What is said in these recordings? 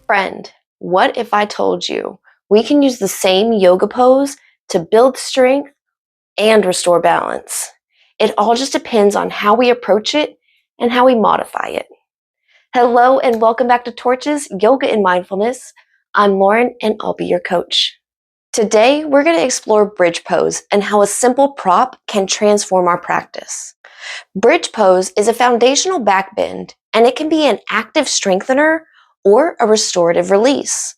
Friend, what if I told you we can use the same yoga pose to build strength and restore balance? It all just depends on how we approach it and how we modify it. Hello and welcome back to Torches, Yoga and Mindfulness. I'm Lauren and I'll be your coach. Today, we're going to explore bridge pose and how a simple prop can transform our practice. Bridge pose is a foundational back bend, and it can be an active strengthener or a restorative release.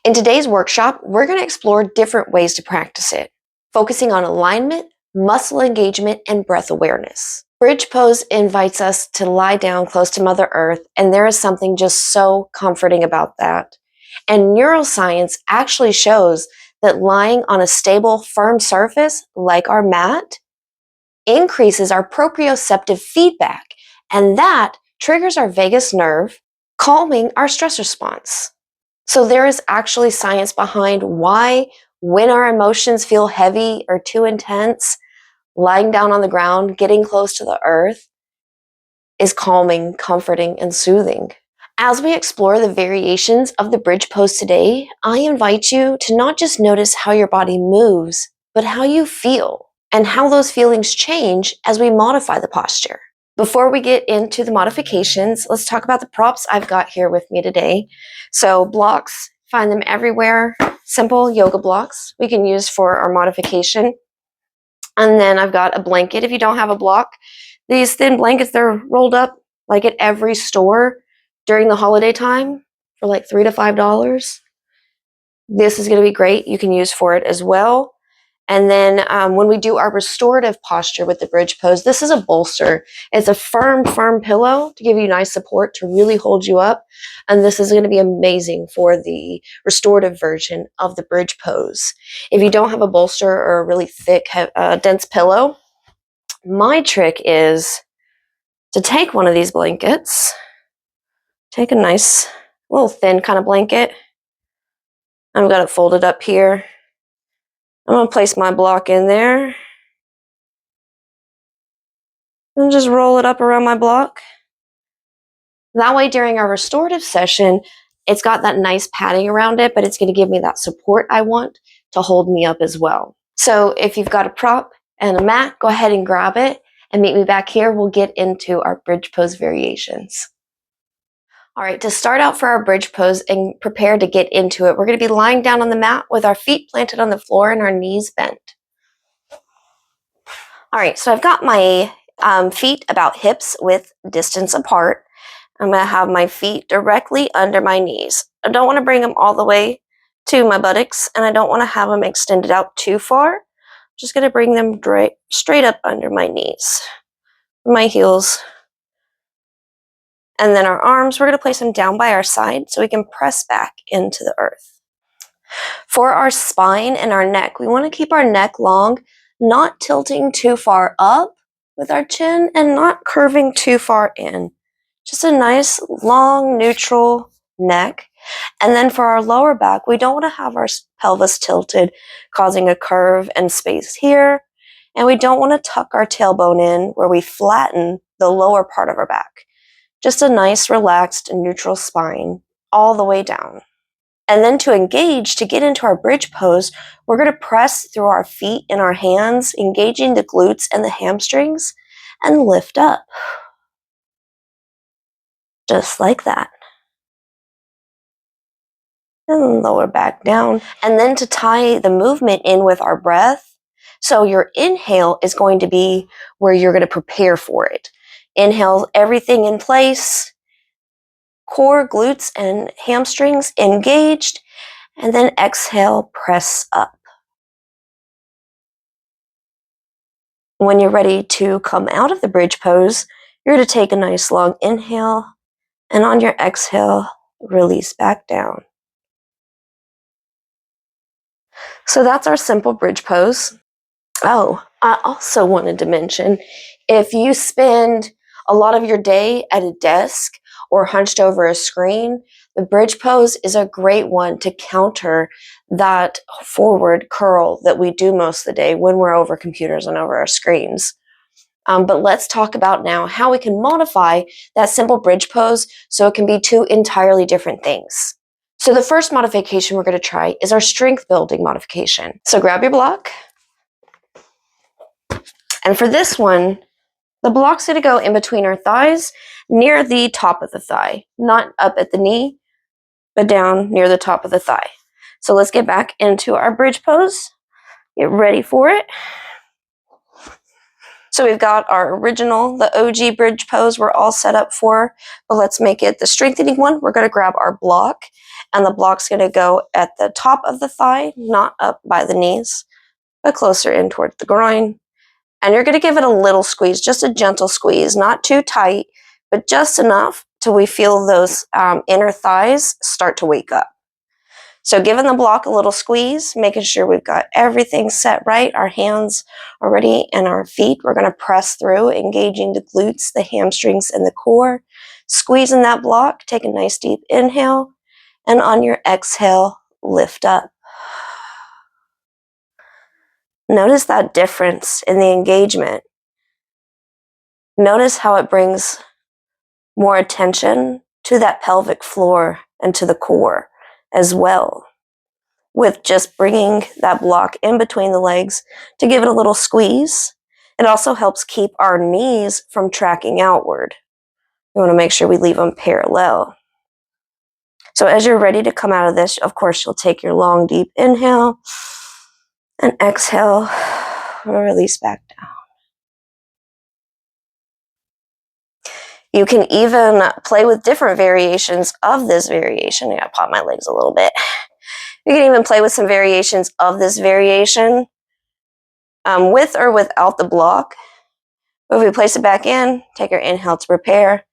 In today's workshop, we're going to explore different ways to practice it, focusing on alignment, muscle engagement, and breath awareness. Bridge pose invites us to lie down close to Mother Earth, and there is something just so comforting about that. And neuroscience actually shows that lying on a stable, firm surface, like our mat, increases our proprioceptive feedback, and that triggers our vagus nerve, calming our stress response. So there is actually science behind why, when our emotions feel heavy or too intense, lying down on the ground, getting close to the earth, is calming, comforting, and soothing. As we explore the variations of the bridge pose today, I invite you to not just notice how your body moves, but how you feel and how those feelings change as we modify the posture. Before we get into the modifications, let's talk about the props I've got here with me today. So blocks, find them everywhere. Simple yoga blocks we can use for our modification. And then I've got a blanket if you don't have a block. These thin blankets, they're rolled up like at every store during the holiday time for like $3 to $5. This is going to be great. You can use for it as well. And then when we do our restorative posture with the bridge pose, this is a bolster. It's a firm pillow to give you nice support to really hold you up. And this is going to be amazing for the restorative version of the bridge pose. If you don't have a bolster or a really thick, dense pillow, my trick is to take one of these blankets, take a nice little thin kind of blanket. I've got it folded up here. I'm going to place my block in there and just roll it up around my block. That way, during our restorative session, it's got that nice padding around it, but it's going to give me that support I want to hold me up as well. So if you've got a prop and a mat, go ahead and grab it and meet me back here. We'll get into our bridge pose variations. All right, to start out for our bridge pose and prepare to get into it, we're going to be lying down on the mat with our feet planted on the floor and our knees bent. All right, so I've got my feet about hips width distance apart. I'm going to have my feet directly under my knees. I don't want to bring them all the way to my buttocks, and I don't want to have them extended out too far. I'm just going to bring them straight up under my knees, my heels. And then our arms, we're going to place them down by our side so we can press back into the earth. For our spine and our neck, we want to keep our neck long, not tilting too far up with our chin and not curving too far in. Just a nice, long, neutral neck. And then for our lower back, we don't want to have our pelvis tilted, causing a curve and space here. And we don't want to tuck our tailbone in where we flatten the lower part of our back. Just a nice, relaxed, neutral spine all the way down. And then to engage, to get into our bridge pose, we're going to press through our feet and our hands, engaging the glutes and the hamstrings, and lift up. Just like that. And lower back down. And then to tie the movement in with our breath, so your inhale is going to be where you're going to prepare for it. Inhale everything in place, core, glutes, and hamstrings engaged, and then exhale, press up. When you're ready to come out of the bridge pose, you're going to take a nice long inhale, and on your exhale, release back down. So that's our simple bridge pose. Oh, I also wanted to mention, if you spend a lot of your day at a desk or hunched over a screen, the bridge pose is a great one to counter that forward curl that we do most of the day when we're over computers and over our screens. But let's talk about now how we can modify that simple bridge pose so it can be two entirely different things. So the first modification we're going to try is our strength building modification. So grab your block. And for this one, the block's going to go in between our thighs, near the top of the thigh, not up at the knee, but down near the top of the thigh. So let's get back into our bridge pose. Get ready for it. So we've got our original, the OG bridge pose we're all set up for, but let's make it the strengthening one. We're going to grab our block, and the block's going to go at the top of the thigh, not up by the knees, but closer in towards the groin. And you're going to give it a little squeeze, just a gentle squeeze, not too tight, but just enough till we feel those inner thighs start to wake up. So giving the block a little squeeze, making sure we've got everything set right, our hands are ready, and our feet, we're going to press through, engaging the glutes, the hamstrings, and the core. Squeezing that block, take a nice deep inhale, and on your exhale, lift up. Notice that difference in the engagement. Notice how it brings more attention to that pelvic floor and to the core as well, with just bringing that block in between the legs to give it a little squeeze. It also helps keep our knees from tracking outward. We want to make sure we leave them parallel. So as you're ready to come out of this, of course, you'll take your long, deep inhale and exhale, release back down. You can even play with different variations of this variation. I gotta pop my legs a little bit. You can even play with some variations of this variation with or without the block. But if we place it back in, take our inhale to prepare,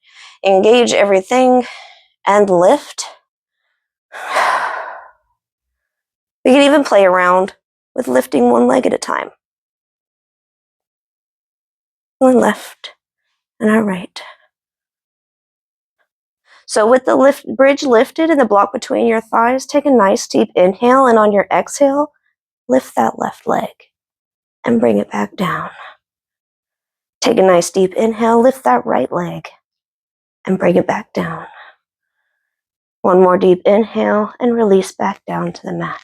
engage everything, and lift. We can even play around with lifting one leg at a time. One left and our right. So with the bridge lifted and the block between your thighs, take a nice deep inhale, and on your exhale, lift that left leg and bring it back down. Take a nice deep inhale, lift that right leg and bring it back down. One more deep inhale and release back down to the mat.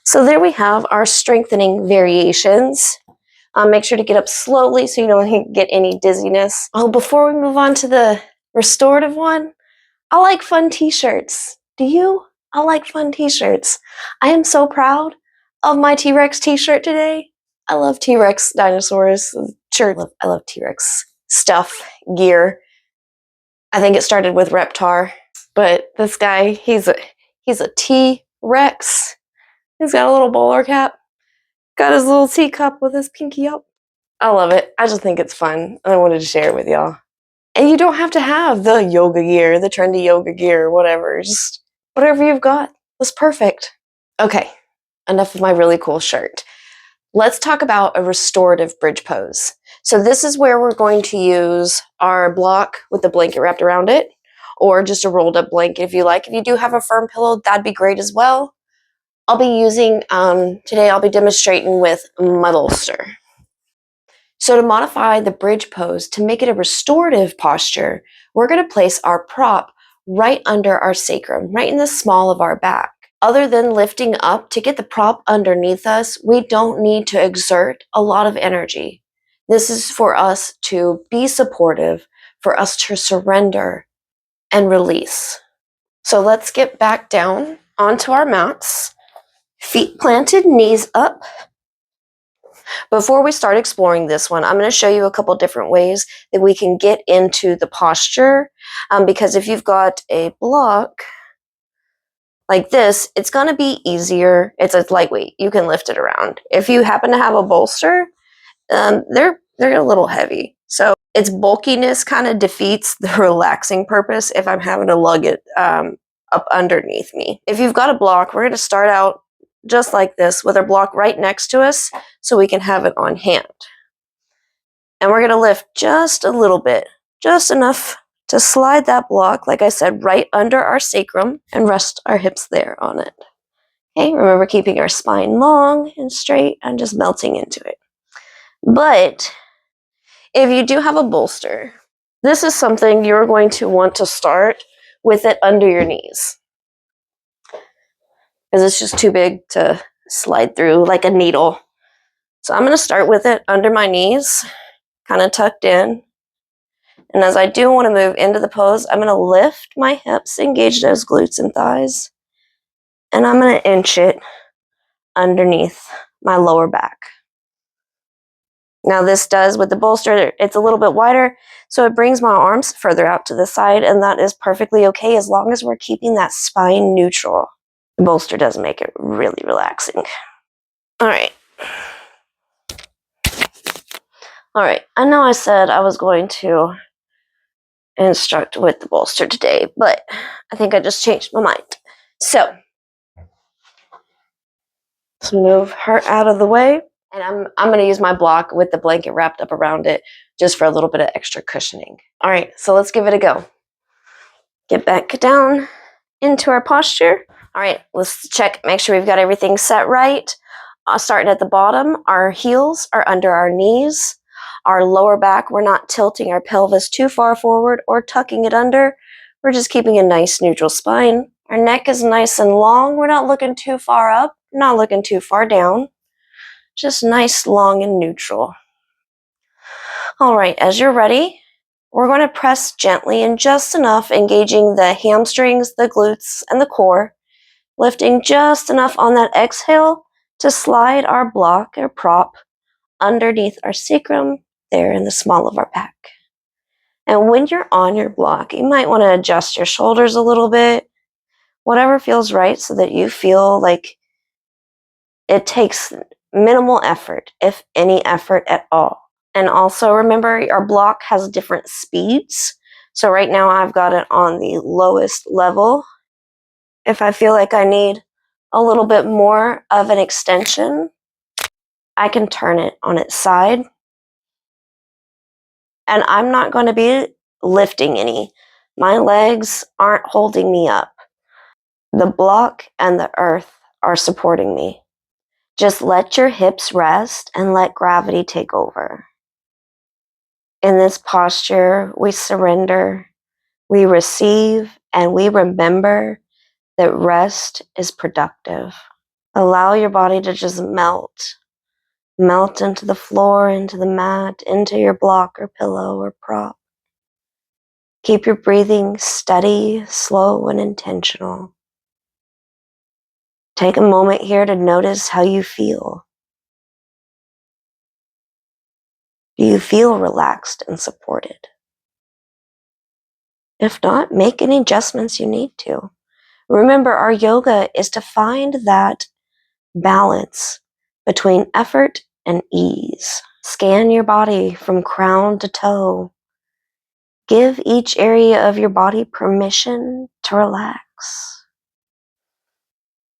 So there we have our strengthening variations. Make sure to get up slowly so you don't get any dizziness. Oh, before we move on to the restorative one, I like fun t-shirts. Do you? I like fun t-shirts. I am so proud of my T-Rex t-shirt today. I love T-Rex dinosaurs. Sure, I love T-Rex stuff, gear. I think it started with Reptar, but this guy, he's a T-Rex. He's got a little bowler cap, got his little teacup with his pinky up. I love it. I just think it's fun. I wanted to share it with y'all. And you don't have to have the yoga gear, the trendy yoga gear, whatever. Just whatever you've got was perfect. Okay, enough of my really cool shirt. Let's talk about a restorative bridge pose. So this is where we're going to use our block with the blanket wrapped around it, or just a rolled up blanket if you like. If you do have a firm pillow, that'd be great as well. I'll be using, today I'll be demonstrating with my bolster. So to modify the bridge pose, to make it a restorative posture, we're going to place our prop right under our sacrum, right in the small of our back. Other than lifting up to get the prop underneath us, we don't need to exert a lot of energy. This is for us to be supportive, for us to surrender and release. So let's get back down onto our mats, feet planted, knees up. Before we start exploring this one, I'm going to show you a couple different ways that we can get into the posture, because if you've got a block like this, it's going to be easier. It's lightweight. You can lift it around. If you happen to have a bolster, they're a little heavy. So its bulkiness kind of defeats the relaxing purpose if I'm having to lug it up underneath me. If you've got a block, we're going to start out just like this with our block right next to us so we can have it on hand. And we're going to lift just a little bit, just enough to slide that block, like I said, right under our sacrum and rest our hips there on it. Okay, remember keeping our spine long and straight and just melting into it. But if you do have a bolster, this is something you're going to want to start with it under your knees. because it's just too big to slide through like a needle. So I'm going to start with it under my knees, kind of tucked in. And as I do want to move into the pose, I'm going to lift my hips, engage those glutes and thighs, and I'm going to inch it underneath my lower back. Now this does, with the bolster, it's a little bit wider, so it brings my arms further out to the side, and that is perfectly okay as long as we're keeping that spine neutral. The bolster does make it really relaxing. All right. All right, I know I said I was going to instruct with the bolster today, but I think I just changed my mind. So, let's move her out of the way. And I'm going to use my block with the blanket wrapped up around it just for a little bit of extra cushioning. All right, so let's give it a go. Get back down into our posture. All right, let's check, make sure we've got everything set right. Starting at the bottom, our heels are under our knees. Our lower back, we're not tilting our pelvis too far forward or tucking it under. We're just keeping a nice neutral spine. Our neck is nice and long. We're not looking too far up, not looking too far down. Just nice, long, and neutral. All right, as you're ready, we're going to press gently and just enough, engaging the hamstrings, the glutes, and the core, lifting just enough on that exhale to slide our block or prop underneath our sacrum, there in the small of our back. And when you're on your block, you might want to adjust your shoulders a little bit, whatever feels right, so that you feel like it takes minimal effort, if any effort at all. And also remember, our block has different speeds. So right now I've got it on the lowest level. If I feel like I need a little bit more of an extension, I can turn it on its side. And I'm not going to be lifting any. My legs aren't holding me up. The block and the earth are supporting me. Just let your hips rest and let gravity take over. In this posture, we surrender, we receive, and we remember that rest is productive. Allow your body to just melt into the floor, into the mat, into your block or pillow or prop. Keep your breathing steady, slow, and intentional. Take a moment here to notice how you feel. Do you feel relaxed and supported? If not, make any adjustments you need to. Remember, our yoga is to find that balance between effort and ease. Scan your body from crown to toe. Give each area of your body permission to relax.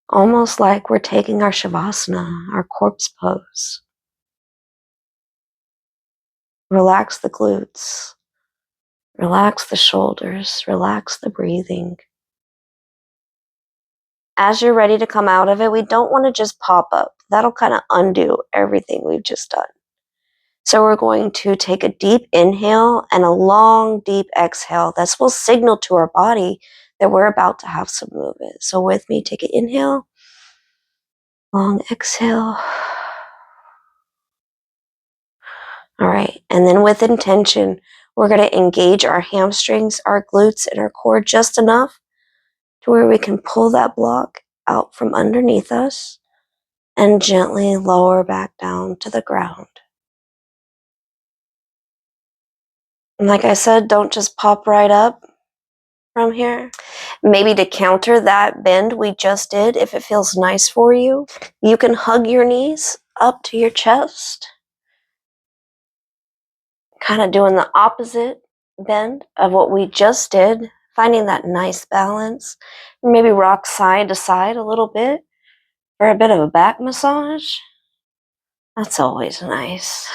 Almost like we're taking our shavasana, our corpse pose. Relax the glutes. Relax the shoulders. Relax the breathing. As you're ready to come out of it, we don't want to just pop up. That'll kind of undo everything we've just done. So we're going to take a deep inhale and a long, deep exhale. This will signal to our body that we're about to have some movement. So with me, take an inhale, long exhale. All right, and then with intention, we're going to engage our hamstrings, our glutes, and our core just enough to where we can pull that block out from underneath us and gently lower back down to the ground. And like I said, don't just pop right up from here. Maybe to counter that bend we just did, if it feels nice for you, you can hug your knees up to your chest, kind of doing the opposite bend of what we just did, finding that nice balance. Maybe rock side to side a little bit for a bit of a back massage. That's always nice.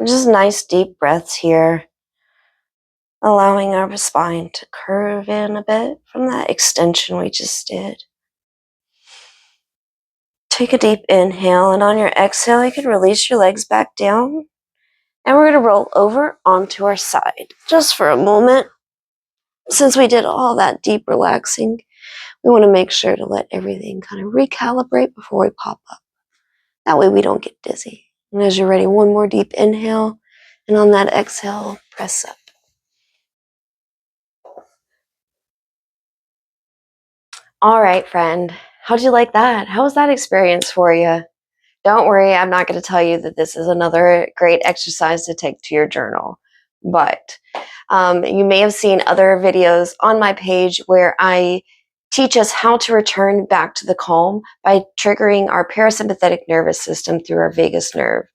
Just nice deep breaths here, allowing our spine to curve in a bit from that extension we just did. Take a deep inhale, and on your exhale, you can release your legs back down. And we're going to roll over onto our side just for a moment. Since we did all that deep relaxing, We want to make sure to let everything kind of recalibrate before we pop up. That way we don't get dizzy. And as you're ready, one more deep inhale, and on that exhale, press up. All right, friend. How'd you like that? How was that experience for you? Don't worry, I'm not going to tell you that this is another great exercise to take to your journal. But you may have seen other videos on my page where I teach us how to return back to the calm by triggering our parasympathetic nervous system through our vagus nerve.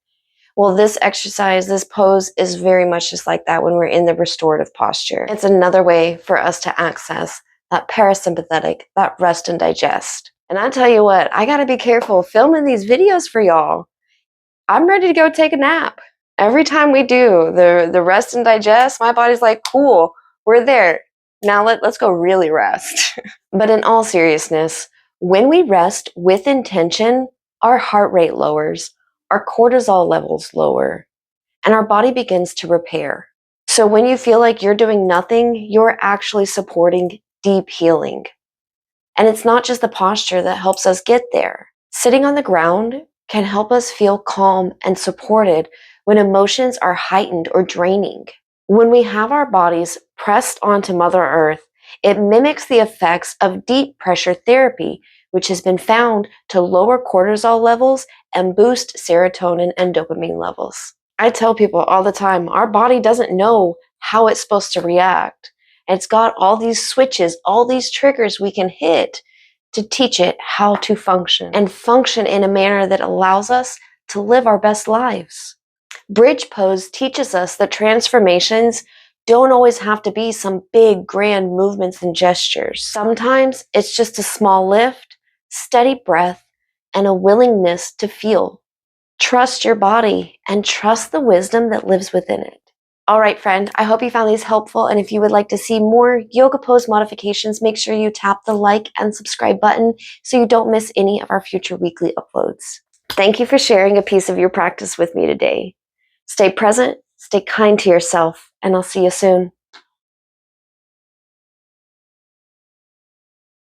Well, this exercise, this pose is very much just like that when we're in the restorative posture. It's another way for us to access that parasympathetic, that rest and digest. And I tell you what, I gotta be careful filming these videos for y'all. I'm ready to go take a nap. Every time we do the rest and digest, my body's like, cool, we're there. Now let's go really rest. But in all seriousness, when we rest with intention, our heart rate lowers, our cortisol levels lower, and our body begins to repair. So when you feel like you're doing nothing, you're actually supporting deep healing. And it's not just the posture that helps us get there. Sitting on the ground can help us feel calm and supported when emotions are heightened or draining. When we have our bodies pressed onto Mother Earth, it mimics the effects of deep pressure therapy, which has been found to lower cortisol levels and boost serotonin and dopamine levels. I tell people all the time, our body doesn't know how it's supposed to react. It's got all these switches, all these triggers we can hit to teach it how to function and function in a manner that allows us to live our best lives. Bridge pose teaches us that transformations don't always have to be some big, grand movements and gestures. Sometimes it's just a small lift, steady breath, and a willingness to feel. Trust your body and trust the wisdom that lives within it. All right, friend, I hope you found these helpful, and if you would like to see more yoga pose modifications, make sure you tap the like and subscribe button so you don't miss any of our future weekly uploads. Thank you for sharing a piece of your practice with me today. Stay present, stay kind to yourself, and I'll see you soon.